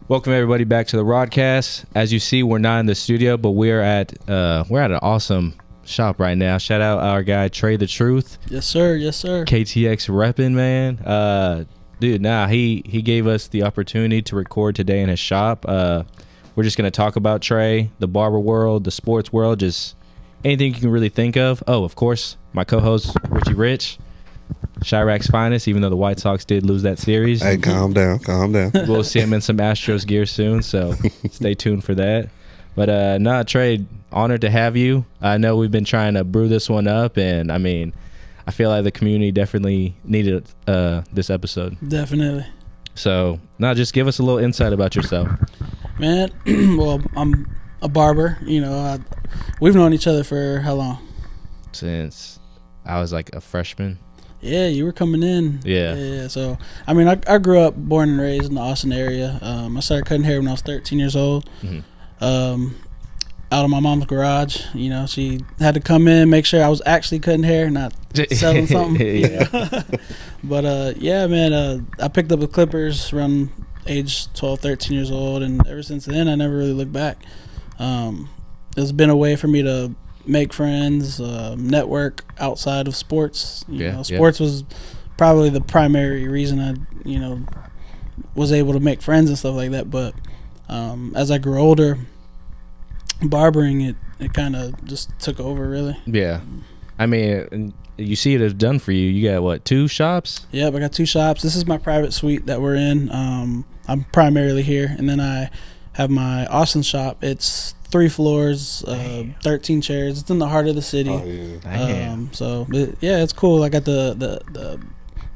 Welcome everybody back to the Rodcast. As you see, we're not in the studio, but we're at an awesome shop right now. Shout out our guy Tre the Truth. Yes sir, yes sir. KTX repping, man. Dude, he gave us the opportunity to record today in his shop. We're just gonna talk about Tre, the barber world, the sports world, just anything you can really think of. Oh, of course, my co-host Richie Rich, Chirac's finest, even though the White Sox did lose that series. Hey, calm down. We'll see him in some Astros gear soon, so stay tuned for that. But Tre, honored to have you. I know we've been trying to brew this one up, and I mean, I feel like the community definitely needed this episode. Definitely. So, just give us a little insight about yourself. Man, well, I'm a barber. You know, we've known each other for how long? Since I was like a freshman. Yeah, you were coming in. Yeah. So, I mean, I grew up, born and raised in the Austin area. I started cutting hair when I was 13 years old. Mm-hmm. Out of my mom's garage. You know, she had to come in, make sure I was actually cutting hair, not selling something. Yeah. But, yeah, man, I picked up the clippers around age 12, 13 years old, and ever since then, I never really looked back. It's been a way for me to make friends, network outside of sports. You know, sports was probably the primary reason I, was able to make friends and stuff like that. But as I grew older, barbering it kind of just took over, really. Yeah. I mean, you see it as done for you. You got what, 2 shops? Yep, I got 2 shops. This is my private suite that we're in. I'm primarily here, and then I have my Austin shop. It's 3 floors, 13 chairs. It's in the heart of the city. Oh, yeah. It's cool. I got the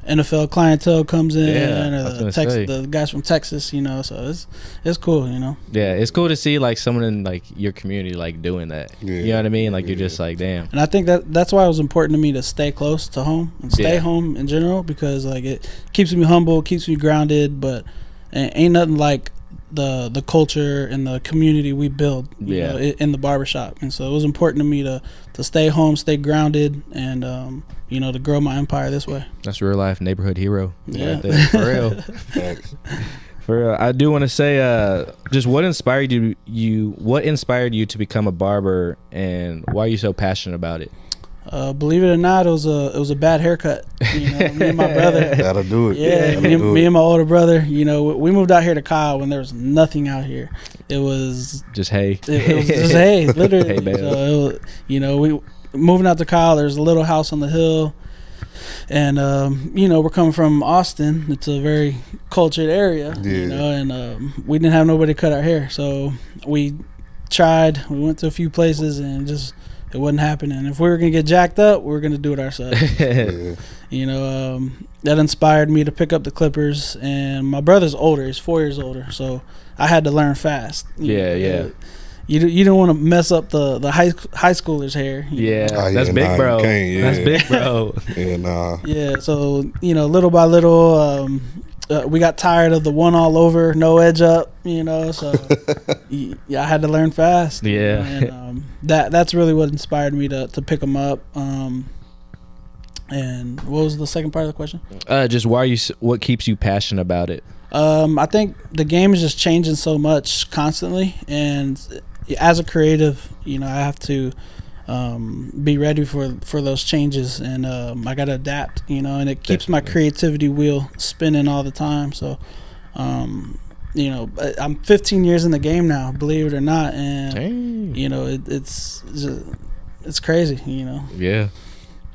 NFL clientele comes in, or the guys from Texas, so it's cool, Yeah, it's cool to see like someone in like your community like doing that. Yeah. You know what I mean? Like you're just like, damn. And I think that's why it was important to me to stay close to home and stay home in general, because like it keeps me humble, keeps me grounded, but ain't nothing like the culture and the community we build in the barbershop. And so it was important to me to stay home, stay grounded, and to grow my empire this way. That's real life neighborhood hero. Yeah. Right there, for real. For real. I do want to say just what inspired you to become a barber, and why are you so passionate about it? Believe it or not, it was a bad haircut. Me and my brother. That'll do it. Yeah, me and my older brother. We moved out here to Kyle when there was nothing out here. It was just hay. It was just hay, literally. Hay so we moving out to Kyle. There's a little house on the hill, and we're coming from Austin. It's a very cultured area. And we didn't have nobody to cut our hair, so we tried. We went to a few places and just. It wasn't happening. If we were going to get jacked up, we were going to do it ourselves. That inspired me to pick up the clippers. And my brother's older. He's 4 years older. So I had to learn fast. Yeah. You don't want to mess up the high schoolers' hair. That's big, bro. That's big, bro. Yeah, so, little by little, we got tired of the one all over, no edge up, so I had to learn fast. Yeah. And that's really what inspired me to pick them up. And what was the second part of the question? Just what keeps you passionate about it? I think the game is just changing so much constantly, and as a creative, I have to be ready for those changes, and I gotta adapt, and it keeps my creativity wheel spinning all the time. So I'm 15 years in the game now, believe it or not, and it's crazy, Yeah.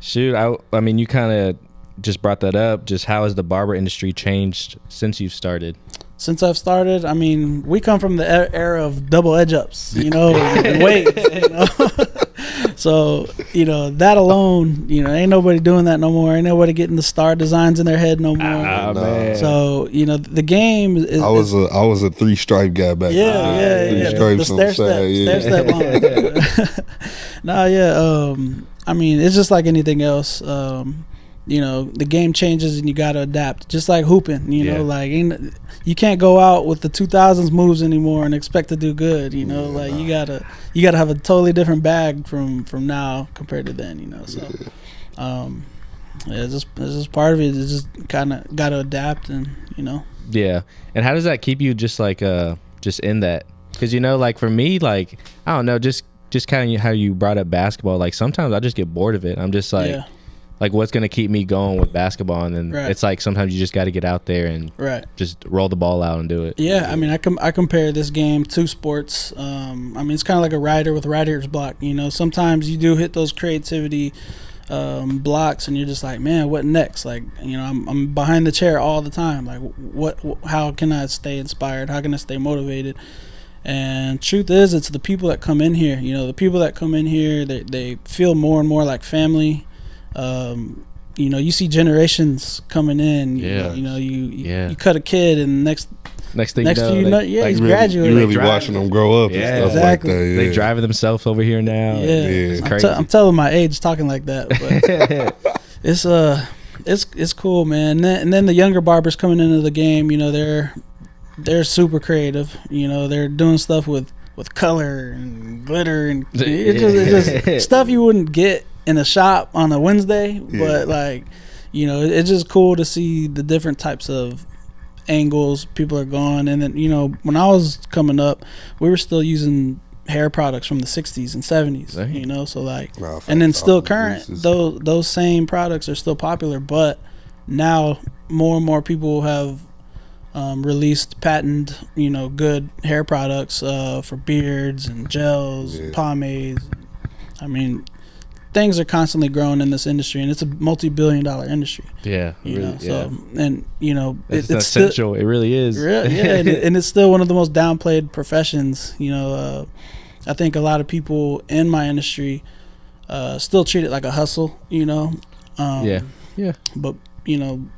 Shoot, I mean, you kind of just brought that up. Just how has the barber industry changed since you've started? Since I've started, I mean, we come from the era of double edge ups, and weights, So, that alone, ain't nobody doing that no more. Ain't nobody getting the star designs in their head no more. Man. So, the game is. I was a 3-stripe guy back then. Yeah. 3 stripes the on the side. stair step. I mean, it's just like anything else. The game changes and you got to adapt. Just like hooping, you can't go out with the 2000s moves anymore and expect to do good. You gotta have a totally different bag from now compared to then. So it's just part of it. It's just kind of got to adapt, and Yeah. And how does that keep you just like just in that? Because like for me, like I don't know, just kind of how you brought up basketball. Like sometimes I just get bored of it. I'm just like. Yeah. Like what's gonna keep me going with basketball, and then Right. it's like sometimes you just got to get out there and just roll the ball out and do it. Yeah, I mean, I compare this game to sports. I mean, it's kind of like a rider with writer's block. Sometimes you do hit those creativity blocks, and you're just like, man, what next? Like, I'm behind the chair all the time. Like, how can I stay inspired? How can I stay motivated? And truth is, it's the people that come in here. The people that come in here, they feel more and more like family. You see generations coming in. Yeah. You cut a kid, and next thing you know, he's graduating. You really watching them grow up. Yeah, and stuff exactly. Like that, They driving themselves over here now. Yeah, It's crazy. I'm telling my age talking like that, but it's cool, man. And then the younger barbers coming into the game, they're super creative. They're doing stuff with color and glitter, and it's just stuff you wouldn't get in a shop on a Wednesday, but it's just cool to see the different types of angles people are going. And then when I was coming up, we were still using hair products from the 60s and 70s. So and then still current, those same products are still popular, but now more and more people have released patented good hair products for beards and gels and pomades. I mean, things are constantly growing in this industry, and it's a multi-billion-dollar industry. Yeah, really, So, and it's essential. Still, it really is. Yeah, and it's still one of the most downplayed professions. I think a lot of people in my industry still treat it like a hustle. Yeah. But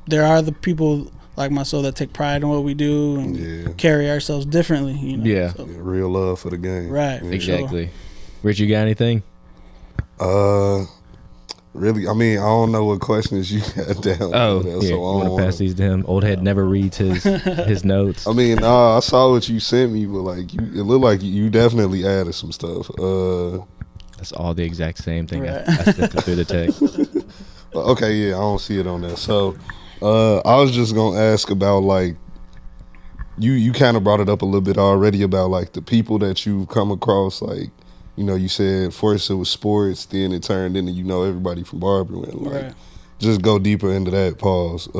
there are the people like myself that take pride in what we do and carry ourselves differently. Yeah. So, real love for the game. Right. Exactly. Sure. Rich, you got anything? Really, I mean, I don't know what questions you got down. Oh, there, yeah. so You want to pass these to him? Old head never reads his notes. I mean, I saw what you sent me, but like, it looked like you definitely added some stuff. That's all the exact same thing. Right. I sent it through the text. Okay, yeah, I don't see it on there. So, I was just gonna ask about like, you kind of brought it up a little bit already about like the people that you've come across, like. You said first it was sports, then it turned into everybody from barbering. Like, Right. just go deeper into that. Pause.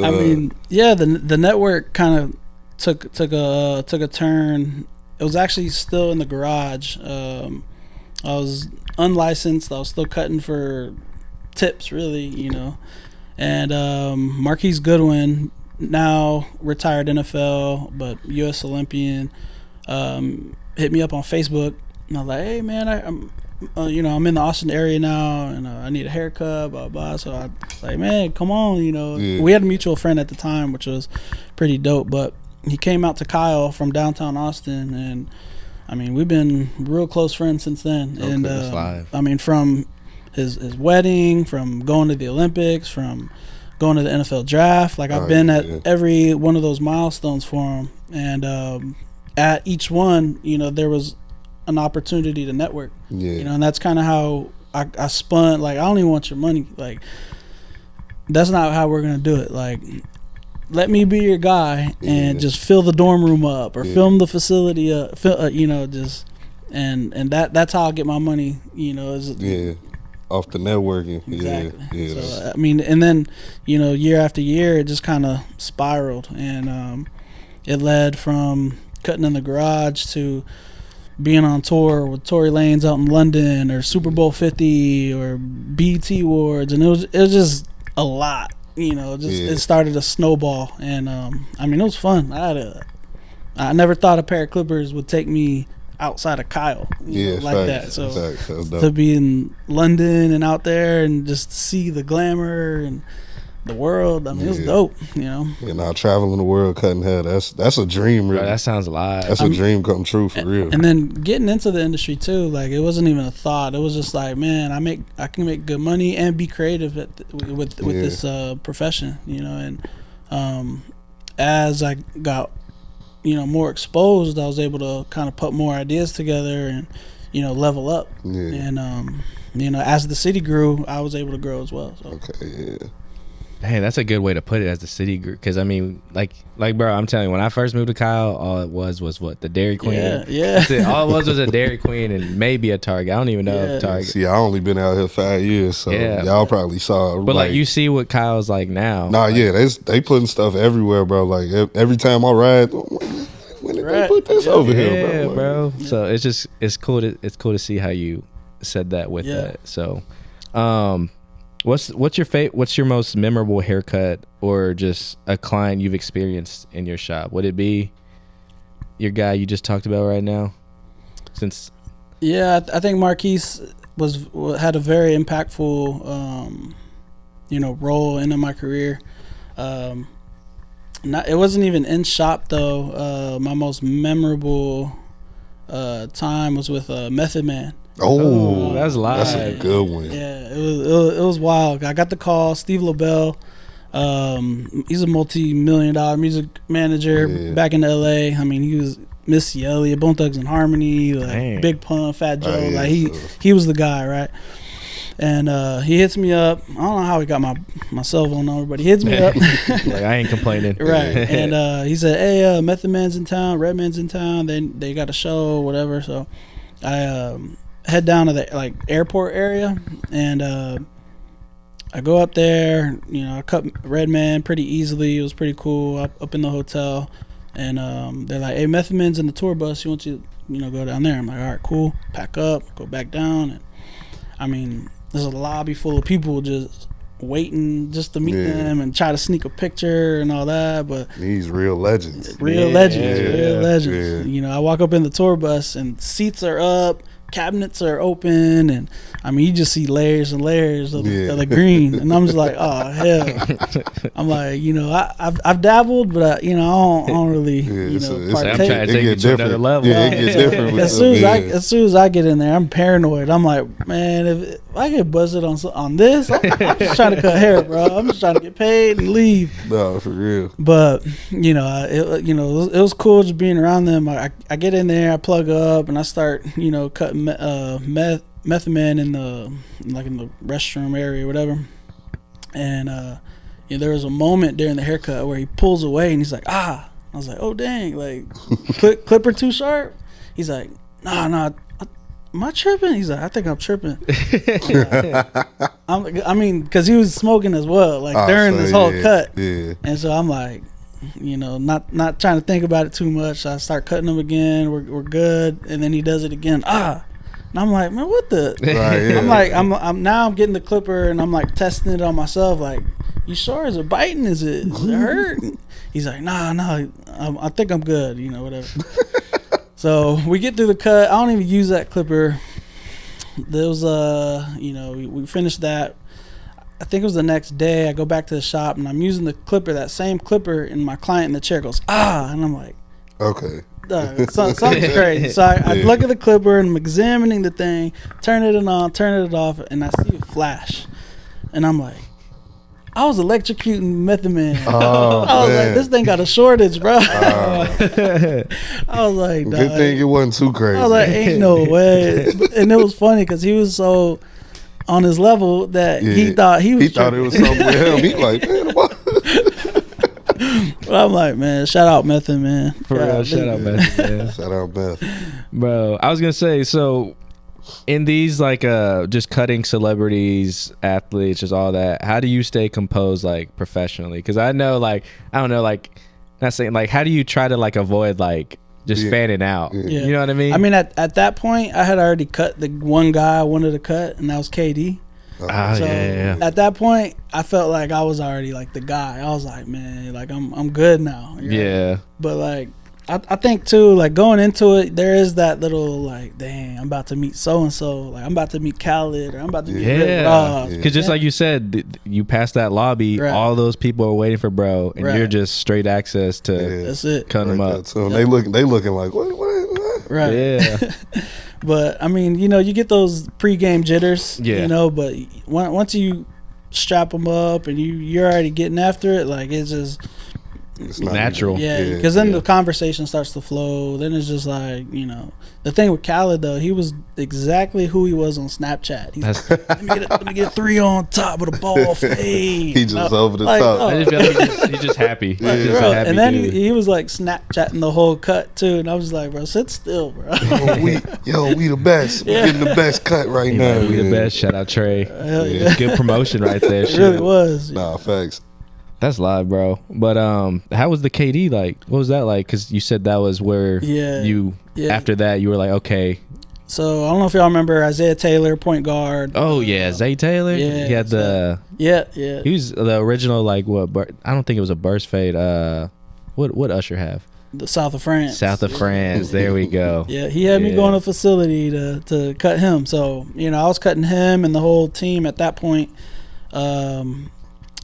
I mean, yeah, the network kind of took a turn. It was actually still in the garage. I was unlicensed. I was still cutting for tips, really, And Marquise Goodwin, now retired NFL, but U.S. Olympian. Hit me up on Facebook, and I was like, "Hey, man, I'm in the Austin area now, and I need a haircut, blah blah." So I was like, "Man, come on, We had a mutual friend at the time, which was pretty dope. But he came out to Kyle from downtown Austin, and I mean, we've been real close friends since then. Okay, and that's live. I mean, from his wedding, from going to the Olympics, from going to the NFL draft. Like I've been at every one of those milestones for him, and at each one, there was an opportunity to network. Yeah. And that's kind of how I spun. Like, I don't even want your money. Like, that's not how we're gonna do it. Like, let me be your guy and just fill the dorm room up or film the facility up. Just and that's how I get my money. Off the networking. Exactly. Yeah. So I mean, and then year after year, it just kind of spiraled, and it led from cutting in the garage to being on tour with Tory Lanez out in London, or Super Bowl 50 or BET Awards, and it was just a lot. It started to snowball, and I mean, it was fun. I never thought a pair of clippers would take me outside of Kyle, like that. So to be in London and out there and just see the glamour and the world, I mean, it was dope, And now traveling the world cutting hair, that's a dream, really. Bro, that sounds alive. That's a dream come true for real. And then getting into the industry too, like it wasn't even a thought. It was just like, man, I can make good money and be creative with this profession, And as I got more exposed, I was able to kind of put more ideas together and level up. And as the city grew, I was able to grow as well. So. Okay, yeah. Hey, that's a good way to put it, as the city grew. Because I mean, like, bro, I'm telling you, when I first moved to Kyle, all it was what, the Dairy Queen. Yeah. That's it. All it was a Dairy Queen and maybe a Target. I don't even know if Target. See, I only been out here 5 years, so y'all probably saw. But like you see what Kyle's like now. Nah, like, yeah, they putting stuff everywhere, bro. Like every time I ride, when did they put this over here, bro? So it's cool to see how you said that with that. So, what's your most memorable haircut, or just a client you've experienced in your shop? Would it be your guy you just talked about right now? I think Marquise had a very impactful role in my career. It wasn't even in shop though. My most memorable time was with Method Man. Oh, that's live. That's a good one. Yeah, it was wild. I got the call. Steve LaBelle, he's a multi-million-dollar music manager back in LA. I mean, he was Missy Elliott, Bone Thugs and Harmony, like Big Pun, Fat Joe. Like he was the guy, right? And he hits me up. I don't know how he got my cell phone number, but he hits me up. Like, I ain't complaining. Right. And he said, hey, Method Man's in town, Redman's in town. They got a show, whatever. So I head down to the airport area, and I go up there. I cut Redman pretty easily. It was pretty cool up in the hotel. And they're like, hey, Method Man's in the tour bus. He wants you to go down there. I'm like, all right, cool. Pack up, go back down. And I mean, there's a lobby full of people just waiting just to meet them and try to sneak a picture and all that. But these real legends. Real legends. I walk up in the tour bus and seats are up, cabinets are open, and I mean, you just see layers and layers of the green, and I'm just like, oh hell. I'm like, I've dabbled, but I don't really, partake. I'm trying to take it to another level. Yeah, it gets different. As soon as I get in there, I'm paranoid. I'm like, man, if I get busted on this, I'm just trying to cut hair, bro. I'm just trying to get paid and leave. No, for real. But it was cool just being around them. I get in there, I plug up, and I start cutting Method Man in the restroom area or whatever. And there was a moment during the haircut where he pulls away and he's like, I was like, oh dang, like clipper too sharp. He's like, nah, am I tripping? He's like, I think I'm tripping. Because he was smoking as well, during this whole cut. Yeah. And so I'm like, not trying to think about it too much. I start cutting him again. We're good. And then he does it again. And I'm like, man, what the? Right, yeah. I'm like, I'm getting the clipper and I'm like testing it on myself. Like, you sure? Is it biting? Is it hurt? He's like, nah, I think I'm good. Whatever. So we get through the cut. I don't even use that clipper. There was we finished that. I think it was the next day. I go back to the shop and I'm using the clipper, that same clipper, and my client in the chair goes, and I'm like, okay. Something's crazy. So I look at the clipper and I'm examining the thing, turning it on, turning it off, and I see it flash. And I'm like, I was electrocuting Method Man. I was like, this thing got a shortage, bro. I was like, good thing it wasn't too crazy. I was like, ain't no way. And it was funny because he was so on his level that he thought he was. He thought it was something with him. He like, man, what? But I'm like, man, shout out Method Man. For real, shout out Method Man. Shout out Meth. Bro, I was gonna say, so in these just cutting celebrities, athletes, just all that, how do you stay composed professionally? Because I know not saying how do you try to avoid just fanning out? Yeah. You know what I mean? I mean, at that point, I had already cut the one guy I wanted to cut, and that was KD. So at that point, I felt like I was already the guy. I was like, man, I'm good now. Yeah. But I think too, going into it, there is that little dang, I'm about to meet so and so. I'm about to meet Khaled, or I'm about to meet Rick Ross. Because just like you said, you passed that lobby, all those people are waiting for bro, and you're just straight access to that's it. Cutting them up. So they looking like what? Right. Yeah. But I mean, you get those pre-game jitters. Yeah. But once you strap them up and you're already getting after it, it's just It's not natural. Yeah, because then the conversation starts to flow. Then it's just like, the thing with Khaled though, he was exactly who he was on Snapchat. He's like, let me get 3 on top with a ball fade. He just over the top. I just feel like he's just happy. Like, He's just bro, a happy and then dude. he was like Snapchatting the whole cut too, and I was like, bro, sit still, bro. we the best. We're getting the best cut right He's now. like, we the best. Shout out Tre. Hell Yeah. yeah. Good promotion right there. It really was. Nah, facts. That's live, bro. But how was the KD like? What was that like? Because you said that was where you after that you were like, okay. So I don't know if y'all remember Isaiah Taylor, point guard. Oh yeah, Zay Taylor. Yeah, he had the yeah. He was the original like what? I don't think it was a burst fade. What Usher have? The South of France. South of France. There we go. Yeah, he had me going to a facility to cut him. So I was cutting him and the whole team at that point.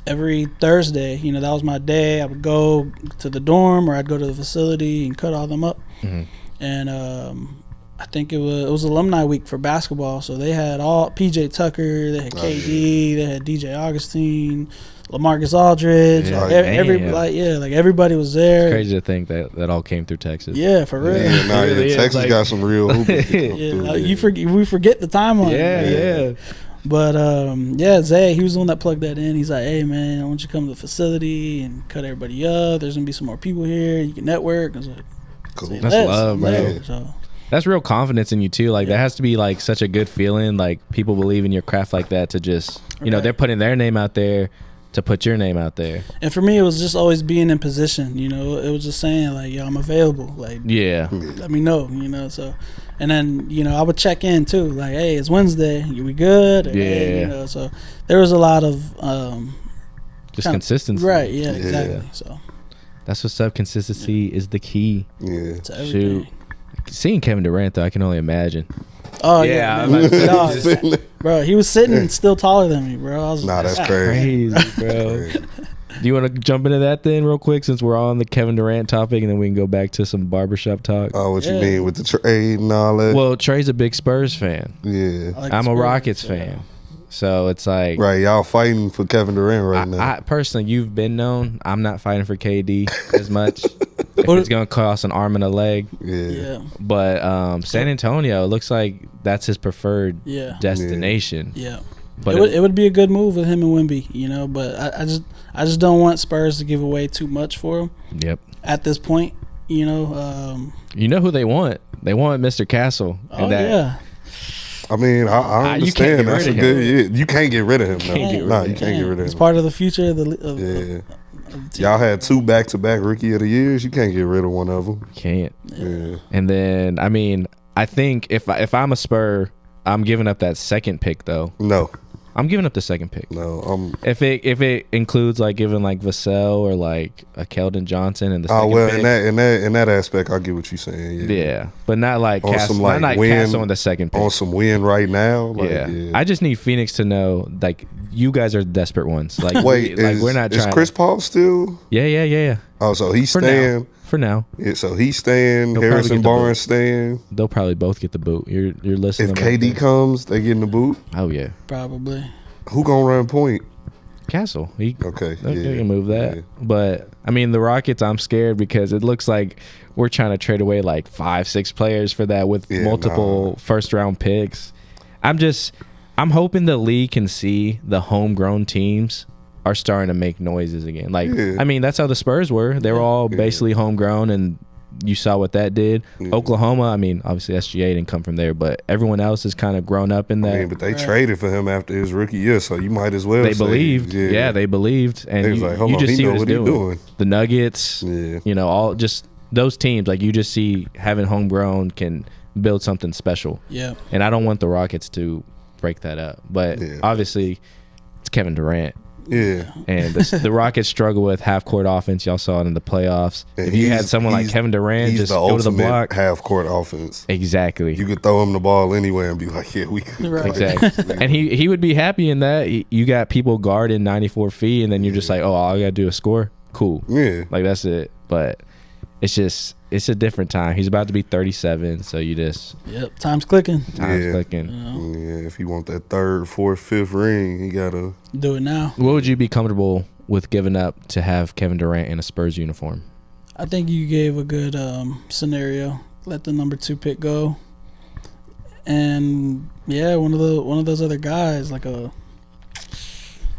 Every Thursday, that was my day. I would go to the dorm or I'd go to the facility and cut all them up. Mm-hmm. And I think it was alumni week for basketball, so they had all PJ Tucker, they had KD, they had DJ Augustine, LaMarcus Aldridge, everybody was there. It's crazy to think that all came through Texas. Yeah, for real. Yeah, Really Texas got some real hoopers. We forget the timeline. Yeah. But Zay, he was the one that plugged that in. He's like, hey man, I want you to come to the facility and cut everybody up. There's gonna be some more people here. You can network. I was like, Cool. That's love, bro. So, That's real confidence in you too. Like that has to be like such a good feeling. Like people believe in your craft like that to just they're putting their name out there to put your name out there. and for me, it was just always being in position. It was just saying like, yo, I'm available. Like, let me know. So, and then I would check in too. Like, hey, it's Wednesday. We good? Or, hey, so there was a lot of just consistency. Right. Yeah. Exactly. So that's what's up. Consistency is the key. Yeah. to everything. Shoot. Seeing Kevin Durant though, I can only imagine. Oh Yeah, yeah, dog, bro. He was sitting still taller than me, bro. I was Nah, that's "Ah." crazy. Crazy, bro. Do you want to jump into that then real quick since we're on the Kevin Durant topic, and then we can go back to some barbershop talk? Oh, what you Yeah. mean with the trade and all that? Well, Tre's a big Spurs fan. Yeah. I like I'm the a Spurs, Rockets yeah. fan. So it's like, Right, y'all fighting for Kevin Durant right now. I personally, you've been known, I'm not fighting for KD as much. If it's going to cost an arm and a leg. Yeah. But San Antonio, it looks like that's his preferred Yeah. destination. Yeah. But it would be a good move with him and Wemby, but I just don't want Spurs to give away too much for him Yep. at this point, You know who they want? They want Mr. Castle. yeah. I mean, I You can't understand. get That's rid a of good. You can't get rid of him. Can't get rid Nah, of you him. can't get rid of He's him. part of the future of the Yeah. of the team. Y'all had 2 back-to-back Rookie of the Years. You can't get rid of one of them. Can't. Yeah. And then, I mean, I think if I'm a Spur, I'm giving up that second pick, though. No. I'm giving up the second pick. No. If it includes like giving like Vassell or like a Keldon Johnson and the second pick. in that aspect, I get what you're saying. Yeah, but not like On Castle, some, like, not win- Castle in the second pick. On some win right now. Like, yeah. I just need Phoenix to know like you guys are the desperate ones. Like Wait, we're not is trying. Chris Paul still? Yeah. Oh, so he's For staying. now. For now, Yeah, so he's staying. He'll probably Harrison get the Barnes staying. they'll probably both get the boot. You're listening. If to them KD right comes, they getting the boot. there. Oh yeah, Probably. Who gonna run point? Castle. He Okay, they yeah, can move that. yeah. But I mean, the Rockets. I'm scared because it looks like we're trying to trade away like 5-6 players for that with Yeah, multiple first round picks. I'm hoping the league can see the homegrown teams are starting to make noises again. Like, Yeah. I mean, that's how the Spurs were. They were all basically homegrown, and you saw what that did. Yeah. Oklahoma, I mean, obviously SGA didn't come from there, but everyone else has kind of grown up in that. I mean, but they traded for him after his rookie year, so you might as well. They say, believed. Yeah, they believed. And They was you, like, hold you on, just he see know what what he's he doing. doing. The Nuggets, Yeah. all just those teams, like you just see having homegrown can build something special. Yeah. And I don't want the Rockets to break that up. But obviously, it's Kevin Durant. Yeah. And the Rockets struggle with half-court offense. Y'all saw it in the playoffs. And If you had he's- someone like he's- Kevin Durant He's just the go to the ultimate block. half-court offense. Exactly. You could throw him the ball anywhere and be like, yeah, we could. Right. Exactly. And he would be happy in that. You got people guarding 94 feet, and then you're just like, oh, all I got to do is score. Cool. Yeah. Like, that's it. But it's a different time. He's about to be 37, so you just Yep. Time's clicking. time's Yeah. clicking. Yeah, if you want that 3rd, 4th, 5th ring, he gotta. Do it now. What would you be comfortable with giving up to have Kevin Durant in a Spurs uniform? I think you gave a good scenario. Let the number 2 pick go, and yeah, one of those other guys, like a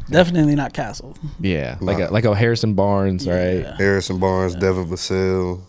definitely not Castle. Yeah, like a Harrison Barnes, right? Harrison Barnes, Devin Vassell.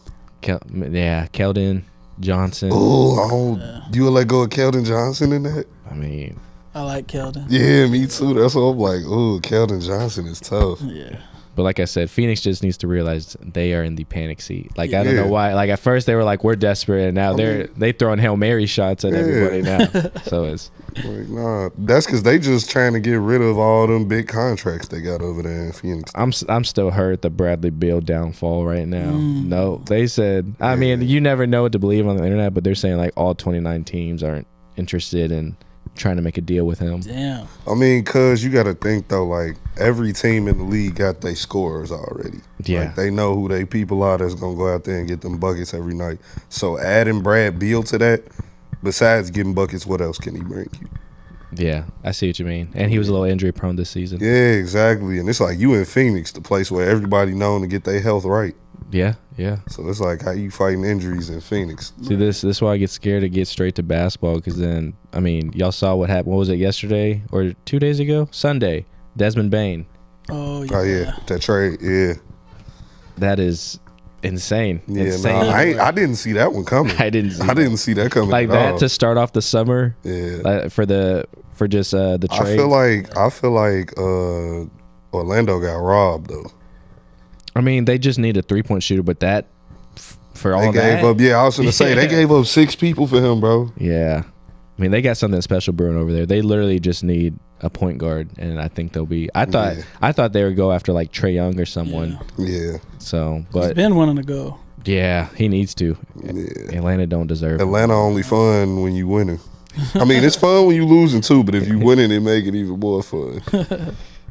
Keldon Johnson. Oh, you would let go of Keldon Johnson in that? I mean, I like Keldon. Yeah, me too. That's what I'm like. Oh, Keldon Johnson is tough. Yeah. but like I said, Phoenix just needs to realize they are in the panic seat. Like, I don't know why. Like, at first they were like, we're desperate, and now they throwing Hail Mary shots at everybody now. So it's like, nah, that's because they just trying to get rid of all them big contracts they got over there in Phoenix. I'm still hurt the Bradley Beal downfall right now. No, they said. I mean, you never know what to believe on the internet, but they're saying like all 29 teams aren't interested in trying to make a deal with him. Damn. I mean, cause you got to think though, like every team in the league got their scorers already. Yeah, like, they know who they people are that's gonna go out there and get them buckets every night. So adding Brad Beal to that, besides getting buckets, what else can he bring you? Yeah, I see what you mean. And he was a little injury prone this season. Yeah, exactly. And it's like you in Phoenix, the place where everybody known to get their health right. Yeah, yeah. So it's like how you fighting injuries in Phoenix. See, this is why I get scared to get straight to basketball, because then, I mean, y'all saw what happened. What was it, yesterday or 2 days ago? Sunday. Desmond Bain. Oh, yeah. Oh, yeah. That trade, yeah. That is insane. Yeah, insane. nah, I didn't see that one coming. I didn't see that coming like at that all. to start off the summer. Yeah. For the trade. I feel like Orlando got robbed though. I mean, they just need a 3-point shooter, but that for all they gave up. Yeah, I was gonna say they gave up 6 people for him, bro. Yeah, I mean, they got something special brewing over there. They literally just need a point guard, and I think they'll be. I thought they would go after like Trae Young or someone. Yeah. So, but he's been wanting to go. Yeah, he needs to. Yeah. Atlanta don't deserve it. Atlanta only fun when you winning. I mean, it's fun when you losing too, but if you winning, it make it even more fun.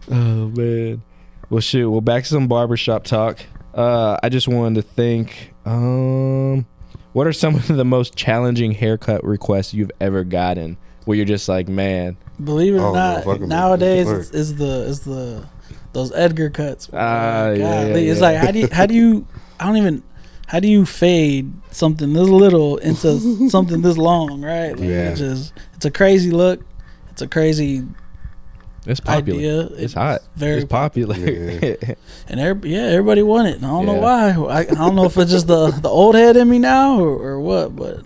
Oh man. Well, shoot. Well, back to some barbershop talk. I just wanted to think, what are some of the most challenging haircut requests you've ever gotten? Where you're just like, man. Believe it or not, nowadays is the those Edgar cuts. Yeah. It's like how do you fade something this little into something this long, right? Like, it's a crazy look. It's a crazy. It's popular. Idea. It's hot. Very it's popular. Yeah. And everybody want it. And I don't know why. I don't know if it's just the old head in me now or what, but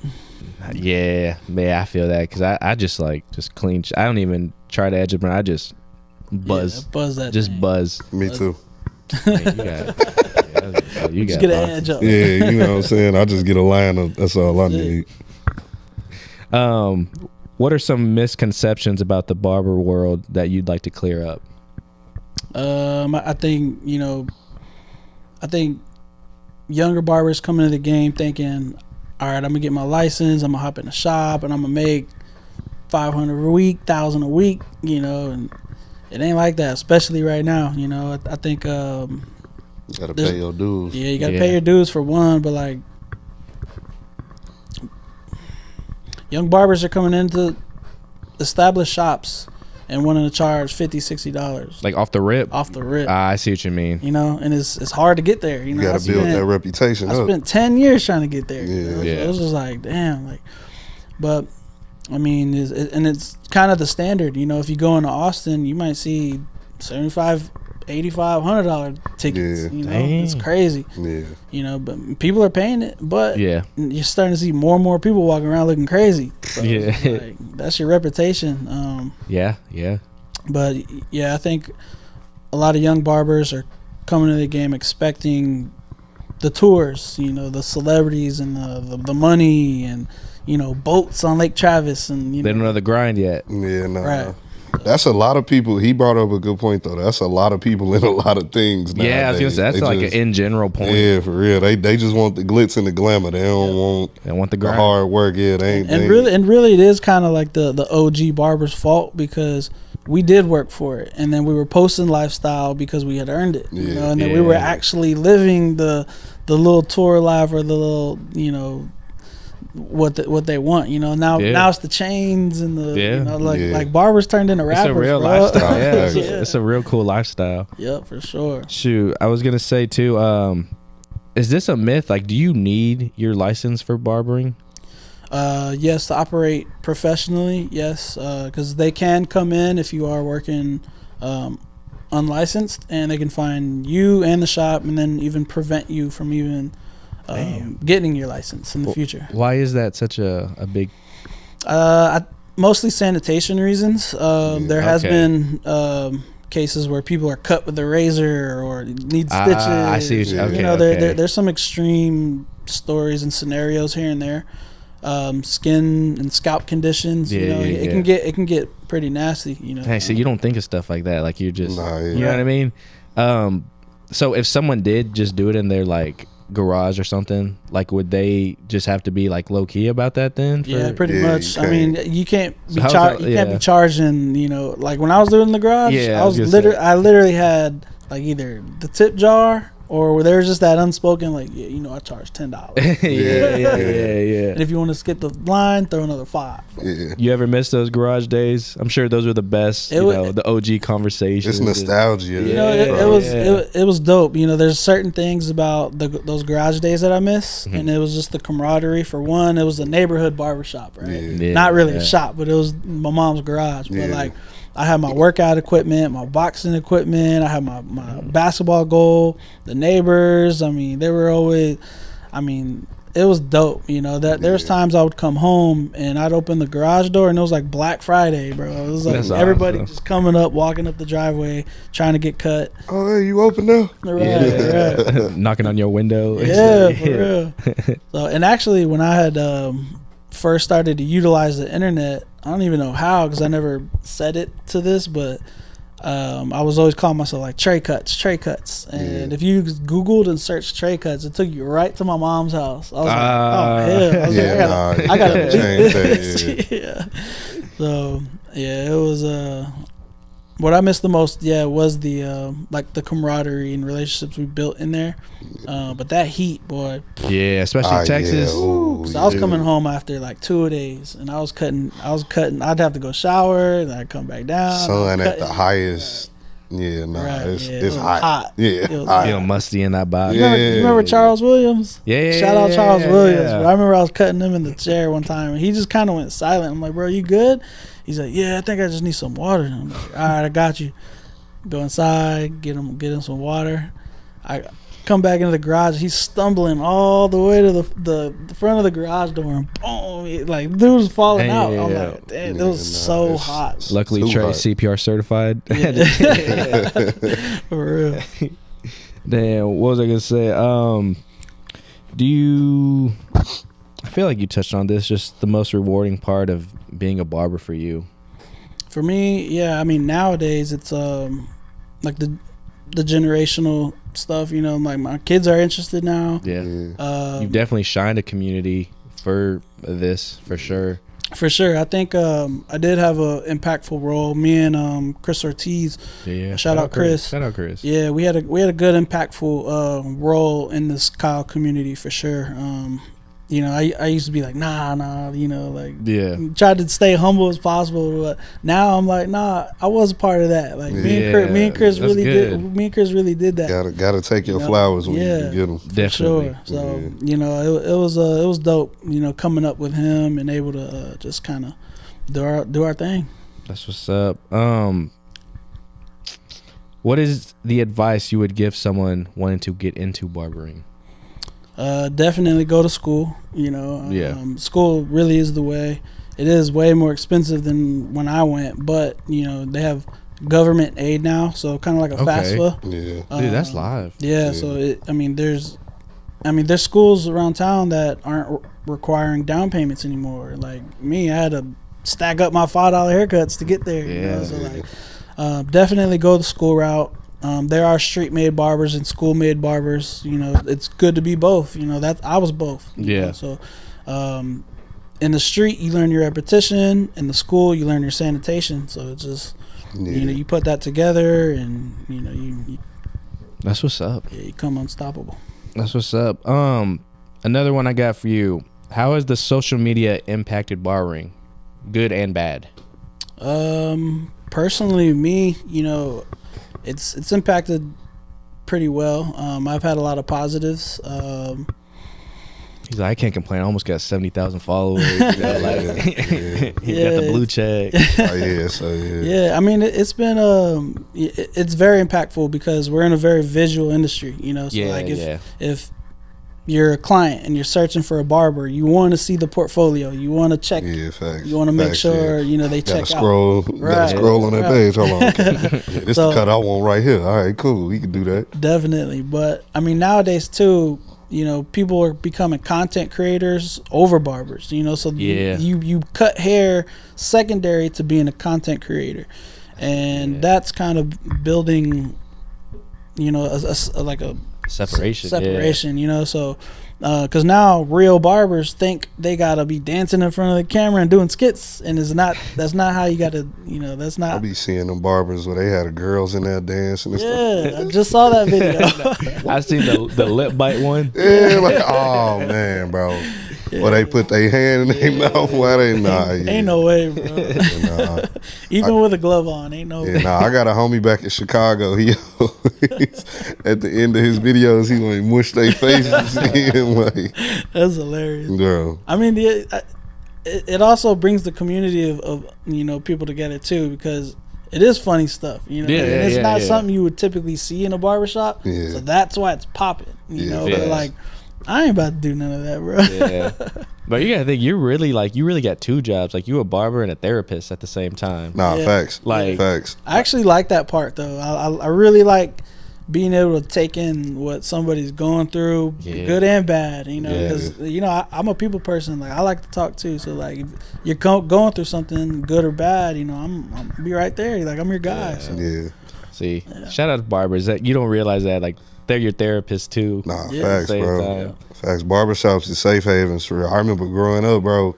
yeah, I feel that because I just clean. I don't even try to edge it, but I just buzz. Buzz that. Just thing. buzz. Me too. Man, you got get an edge up. Yeah, you know what I'm saying? I just get a line of that's all I need. What are some misconceptions about the barber world that you'd like to clear up? I think younger barbers come into the game thinking, all right, I'm gonna get my license, I'm gonna hop in the shop, and I'm gonna make $500 a week, $1,000 a week, and it ain't like that, especially right now. I think you gotta pay your dues. Yeah, you gotta pay your dues for one, but like young barbers are coming into established shops and wanting to charge $50-$60 like off the rip. I see what you mean. And it's hard to get there. You gotta build that reputation. I spent 10 years trying to get there. Yeah. So it was just like, damn. But I mean, it's kind of the standard. If you go into Austin, you might see $75, $85, $100 tickets. It's crazy. Yeah. But people are paying it. But you're starting to see more and more people walking around looking crazy. So that's your reputation. Yeah. But I think a lot of young barbers are coming to the game expecting the tours, the celebrities and the money and boats on Lake Travis and they don't know the grind yet. Yeah, no. Right. That's a lot of people. He brought up a good point though. That's a lot of people in a lot of things nowadays. Yeah, I was gonna say that's like an in general point. Yeah, for real. They just want the glitz and the glamour. They don't want the grind. hard work. Yeah, really it is kind of like the OG barber's fault because we did work for it, and then we were posting lifestyle because we had earned it. And then we were actually living the little tour life or the little what they want. Now it's the chains and the like barbers turned into rappers. It's a real bro. lifestyle. Yeah, Yeah. it's a real cool lifestyle. Yep, for sure. Shoot, I was gonna say too. Is this a myth? Like, do you need your license for barbering? Yes, to operate professionally, yes, because they can come in if you are working unlicensed, and they can find you and the shop, and then even prevent you from even getting your license in the future. Why is that such a big? Mostly sanitation reasons. There has been cases where people are cut with a razor or need stitches. I see. There's some extreme stories and scenarios here and there. Skin and scalp conditions. It can get pretty nasty. Hey, so you don't think of stuff like that? Like, you're just, you know what I mean? So if someone did just do it in their like garage or something, like, would they just have to be like low key about that then? Pretty much. I mean, you can't be can't be charging. Like when I was doing it in the garage, I literally had like either the tip jar. Or there was just that unspoken, like, I charge $10. yeah. And if you want to skip the line, throw another $5. Yeah. You ever miss those garage days? I'm sure those were the best. The OG conversations. It's nostalgia. It was dope. There's certain things about those garage days that I miss, and it was just the camaraderie. For one, it was a neighborhood barber shop, right? Not really a shop, but it was my mom's garage. But like, I had my workout equipment, my boxing equipment. I had my basketball goal. The neighbors, I mean, they were always, it was dope. There's times I would come home and I'd open the garage door and it was like Black Friday, bro. It was like everybody just coming up, walking up the driveway, trying to get cut. Oh, hey, you open now? Right. Knocking on your window. Yeah, for real. So, and actually, when I had first started to utilize the internet, I don't even know how, because I never said it to this, but I was always calling myself like Tre Cuts. And if you Googled and searched Tre Cuts, it took you right to my mom's house. I was like, oh, hell. I gotta change that. Yeah. So, it was, what I missed the most, was the like the camaraderie and relationships we built in there. But that heat, boy. Yeah, especially Texas. So I was coming home after like 2 days, and I was cutting. I'd have to go shower, then I'd come back down. Sun at the highest. It's hot. Yeah, it was hot. Musty in that body. You remember Charles Williams? Yeah. Shout out Charles Williams. But I remember I was cutting him in the chair one time, and he just kind of went silent. I'm like, bro, you good? He's like, yeah, I think I just need some water. And I'm like, all right, I got you. Go inside, get him some water. I come back into the garage. He's stumbling all the way to the front of the garage door, and boom, like dude was falling out. I'm like, damn, it was so hot. Luckily, Tre CPR certified. For real. Damn, what was I gonna say? I feel like you touched on this. Just the most rewarding part of being a barber for you. For me, nowadays it's like the generational stuff. Like my kids are interested now. Yeah. You've definitely shined a community for this, for sure. For sure. I think I did have a impactful role. Me and Chris Ortiz. Yeah. Shout out Chris. Yeah, we had a good impactful role in this Kyle community for sure. I used to be like, nah, tried to stay humble as possible, but now I'm like, nah, I was a part of that. Like me and Chris really did that. Gotta take your flowers when you can get them. Definitely. Sure. So it was dope. Coming up with him and able to just kind of do our thing. That's what's up. What is the advice you would give someone wanting to get into barbering? Definitely go to school. School really is the way. It is way more expensive than when I went, but they have government aid now, so kind of like a FAFSA. Yeah, dude, that's live. Yeah, so there's schools around town that aren't requiring down payments anymore. Like me, I had to stack up my $5 haircuts to get there. So definitely go the school route. There are street-made barbers and school-made barbers. It's good to be both. That I was both. So, in the street, you learn your repetition. In the school, you learn your sanitation. So it's just, you put that together, and you. That's what's up. Yeah, you come unstoppable. That's what's up. Another one I got for you. How has the social media impacted barbering, good and bad? Personally, me, it's impacted pretty well. I've had a lot of positives. He's like, I can't complain. I almost got 70,000 followers. You got the blue check. Yeah, I mean, it's been it's very impactful because we're in a very visual industry. So if you're a client and you're searching for a barber, you want to see the portfolio. You want to check. Yeah, facts. You want to make sure they check scroll, out. Gotta scroll on that page. Hold on. Okay. This the cut I want right here. All right, cool. We can do that. Definitely, but I mean nowadays too. People are becoming content creators over barbers. So you cut hair secondary to being a content creator, and that's kind of building, like a separation. So because now real barbers think they gotta be dancing in front of the camera and doing skits, and that's not how you gotta. That's not. I be seeing them barbers where they had the girls in there dancing and stuff. Yeah, I just saw that video. I seen the lip bite one. Yeah, like, oh man, bro. Yeah. Or they put their hand in their mouth while they Ain't no way, bro. Even with a glove on, ain't no way. I got a homie back in Chicago. He at the end of his videos, he gonna mush their faces in. Like, that's hilarious, girl. I mean, it also brings the community of people together too, because it is funny stuff, it's not something you would typically see in a barbershop. So that's why it's popping, But like, I ain't about to do none of that, bro. But you gotta think, you really got two jobs. Like, you a barber and a therapist at the same time. Facts. Facts. I actually like that part though. I really like being able to take in what somebody's going through, good and bad, because I'm a people person. Like, I like to talk too. So like, if you're going through something good or bad, I'm be right there. Like, I'm your guy. See, shout out to barbers that you don't realize that, like, they're your therapist too. Facts, bro. Facts. Barbershops is safe havens for real. I remember growing up, bro.